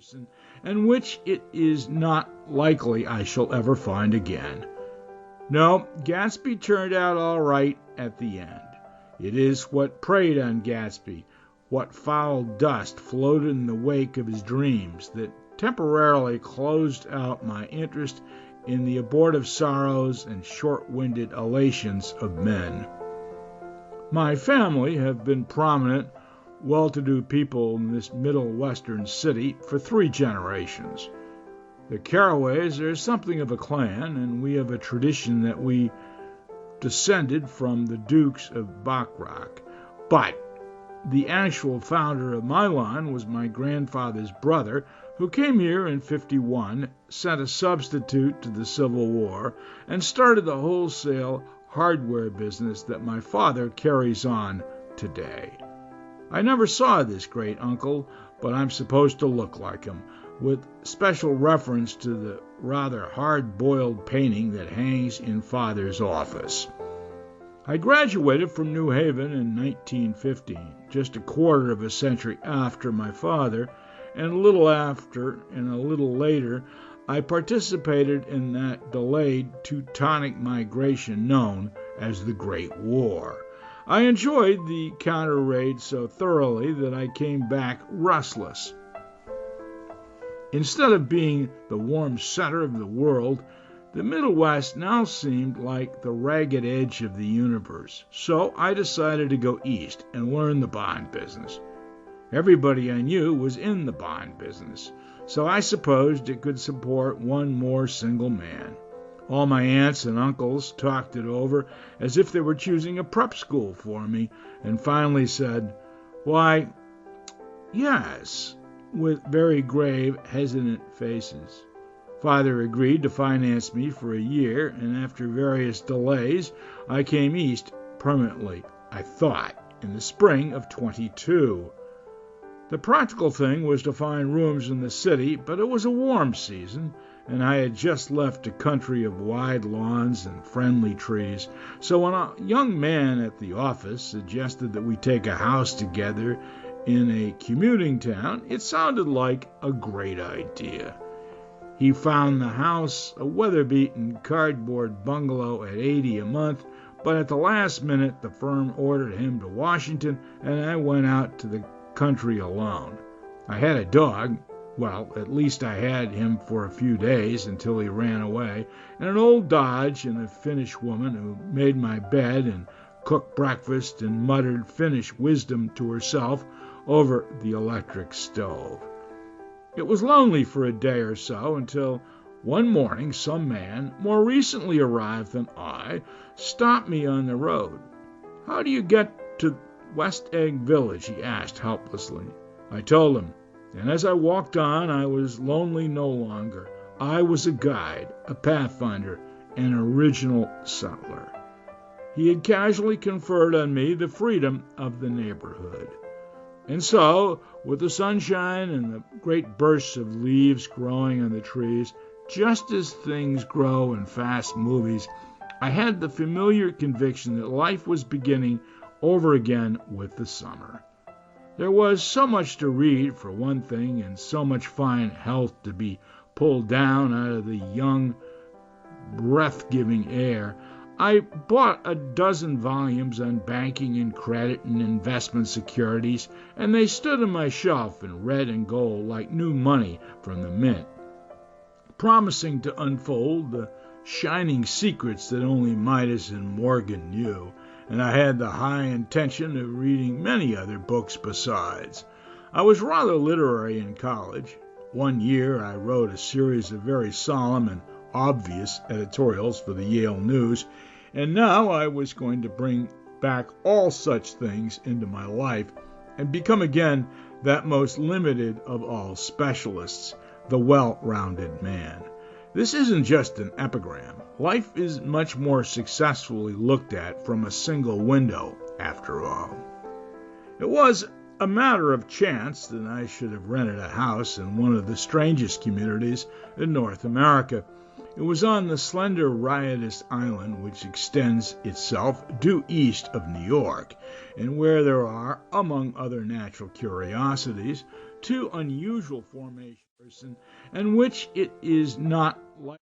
person, and which it is not likely I shall ever find again. No, Gatsby turned out all right at the end. It is what preyed on Gatsby, what foul dust floated in the wake of his dreams, that temporarily closed out my interest in the abortive sorrows and short-winded elations of men. My family have been prominent, well-to-do people in this middle western city for 3 generations. The Carraways are something of a clan, and we have a tradition that we descended from the Dukes of Backrac. But the actual founder of my line was my grandfather's brother, who came here in '51, sent a substitute to the Civil War, and started the wholesale hardware business that my father carries on today. I never saw this great uncle, but I'm supposed to look like him, with special reference to the rather hard-boiled painting that hangs in Father's office. I graduated from New Haven in 1915, just a quarter of a century after my father, and a little after and a little later, I participated in that delayed Teutonic migration known as the Great War. I enjoyed the counter-raid so thoroughly that I came back restless. Instead of being the warm center of the world, the Middle West now seemed like the ragged edge of the universe, so I decided to go east and learn the bond business. Everybody I knew was in the bond business, so I supposed it could support one more single man. All my aunts and uncles talked it over as if they were choosing a prep school for me, and finally said, "Why, yes," with very grave, hesitant faces. Father agreed to finance me for a year, and after various delays, I came east permanently, I thought, in the spring of '22. The practical thing was to find rooms in the city, but it was a warm season, and I had just left a country of wide lawns and friendly trees, so when a young man at the office suggested that we take a house together in a commuting town, it sounded like a great idea. He found the house a weather-beaten cardboard bungalow at $80 a month, but at the last minute the firm ordered him to Washington, and I went out to the country alone. I had a dog, well, at least I had him for a few days until he ran away, and an old Dodge and a Finnish woman who made my bed and cooked breakfast and muttered Finnish wisdom to herself over the electric stove. It was lonely for a day or so until one morning some man, more recently arrived than I, stopped me on the road. "How do you get to West Egg Village?" he asked helplessly. I told him, and as I walked on, I was lonely no longer. I was a guide, a pathfinder, an original settler. He had casually conferred on me the freedom of the neighborhood. And so, with the sunshine and the great bursts of leaves growing on the trees, just as things grow in fast movies, I had the familiar conviction that life was beginning over again with the summer. There was so much to read, for one thing, and so much fine health to be pulled down out of the young, breath-giving air. I bought a dozen volumes on banking and credit and investment securities, and they stood on my shelf in red and gold like new money from the mint, promising to unfold the shining secrets that only Midas and Morgan knew, and I had the high intention of reading many other books besides. I was rather literary in college. One year I wrote a series of very solemn and obvious editorials for the Yale News, and now I was going to bring back all such things into my life and become again that most limited of all specialists, the well-rounded man. This isn't just an epigram. Life is much more successfully looked at from a single window, after all. It was a matter of chance that I should have rented a house in one of the strangest communities in North America. It was on the slender, riotous island which extends itself due east of New York, and where there are, among other natural curiosities, too unusual formation, and which it is not